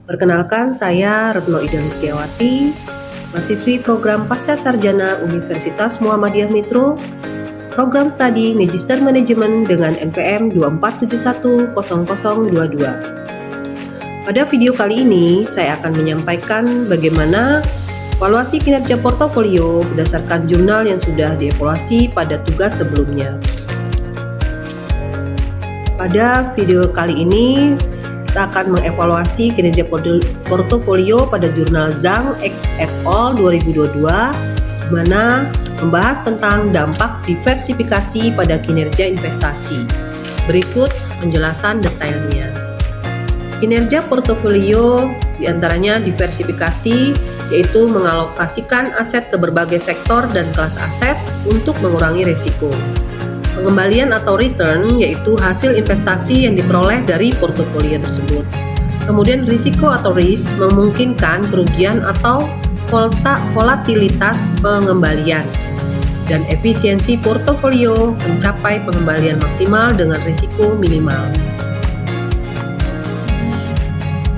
Perkenalkan, saya Retno Ida Rizkyawati, mahasiswi program Pasca Sarjana Universitas Muhammadiyah Metro, program studi Magister Manajemen dengan NPM 247100022. Pada video kali ini, saya akan menyampaikan bagaimana evaluasi kinerja portofolio berdasarkan jurnal yang sudah dievaluasi pada tugas sebelumnya. Pada video kali ini, kita akan mengevaluasi kinerja portofolio pada jurnal Zhang et al. 2022, di mana membahas tentang dampak diversifikasi pada kinerja investasi. Berikut penjelasan detailnya. Kinerja portofolio diantaranya diversifikasi, yaitu mengalokasikan aset ke berbagai sektor dan kelas aset untuk mengurangi risiko. Pengembalian atau return, yaitu hasil investasi yang diperoleh dari portofolio tersebut. Kemudian risiko atau risk memungkinkan kerugian atau volatilitas pengembalian. Dan efisiensi portofolio mencapai pengembalian maksimal dengan risiko minimal.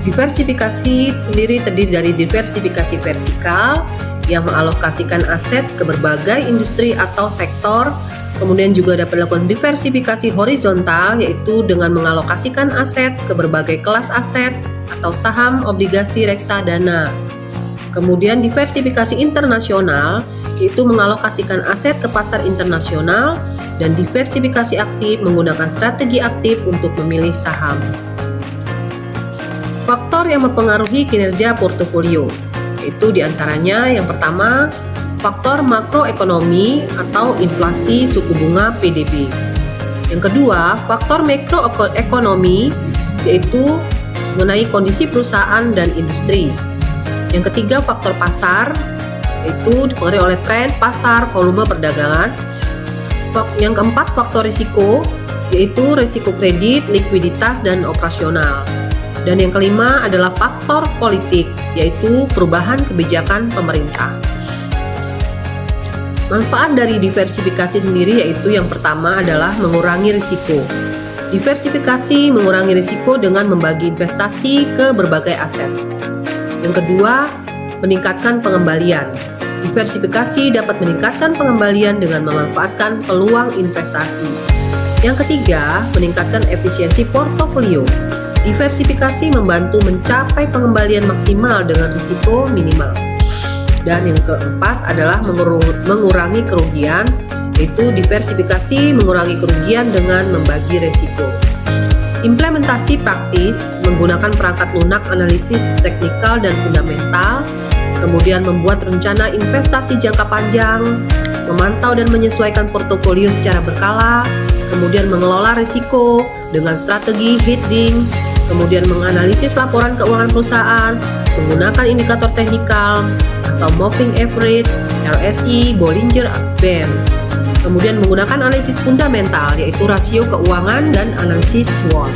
Diversifikasi sendiri terdiri dari diversifikasi vertikal yang mengalokasikan aset ke berbagai industri atau sektor. Kemudian juga dapat dilakukan diversifikasi horizontal, yaitu dengan mengalokasikan aset ke berbagai kelas aset atau saham, obligasi, reksadana. Kemudian diversifikasi internasional, yaitu mengalokasikan aset ke pasar internasional, dan diversifikasi aktif menggunakan strategi aktif untuk memilih saham. Faktor yang mempengaruhi kinerja portofolio, yaitu diantaranya yang pertama, faktor makroekonomi atau inflasi suku bunga PDB. Yang kedua, faktor makroekonomi, yaitu mengenai kondisi perusahaan dan industri. Yang ketiga, faktor pasar, yaitu dipengaruhi oleh tren pasar, volume perdagangan. Yang keempat, faktor risiko, yaitu risiko kredit, likuiditas, dan operasional. Dan yang kelima adalah faktor politik, yaitu perubahan kebijakan pemerintah. Manfaat dari diversifikasi sendiri yaitu yang pertama adalah mengurangi risiko. Diversifikasi mengurangi risiko dengan membagi investasi ke berbagai aset. Yang kedua, meningkatkan pengembalian. Diversifikasi dapat meningkatkan pengembalian dengan memanfaatkan peluang investasi. Yang ketiga, meningkatkan efisiensi portofolio. Diversifikasi membantu mencapai pengembalian maksimal dengan risiko minimal. Dan yang keempat adalah mengurangi kerugian, yaitu diversifikasi mengurangi kerugian dengan membagi risiko. Implementasi praktis menggunakan perangkat lunak analisis teknikal dan fundamental, kemudian membuat rencana investasi jangka panjang, memantau dan menyesuaikan portofolio secara berkala, kemudian mengelola risiko dengan strategi hedging, kemudian menganalisis laporan keuangan perusahaan, menggunakan indikator teknikal atau moving average, RSI, Bollinger Bands. Kemudian menggunakan analisis fundamental, yaitu rasio keuangan dan analisis SWOT.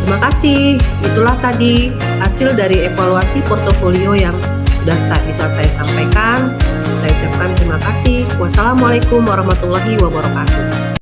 Terima kasih. Itulah tadi hasil dari evaluasi portofolio yang sudah bisa saya sampaikan. Saya ucapkan terima kasih. Wassalamualaikum warahmatullahi wabarakatuh.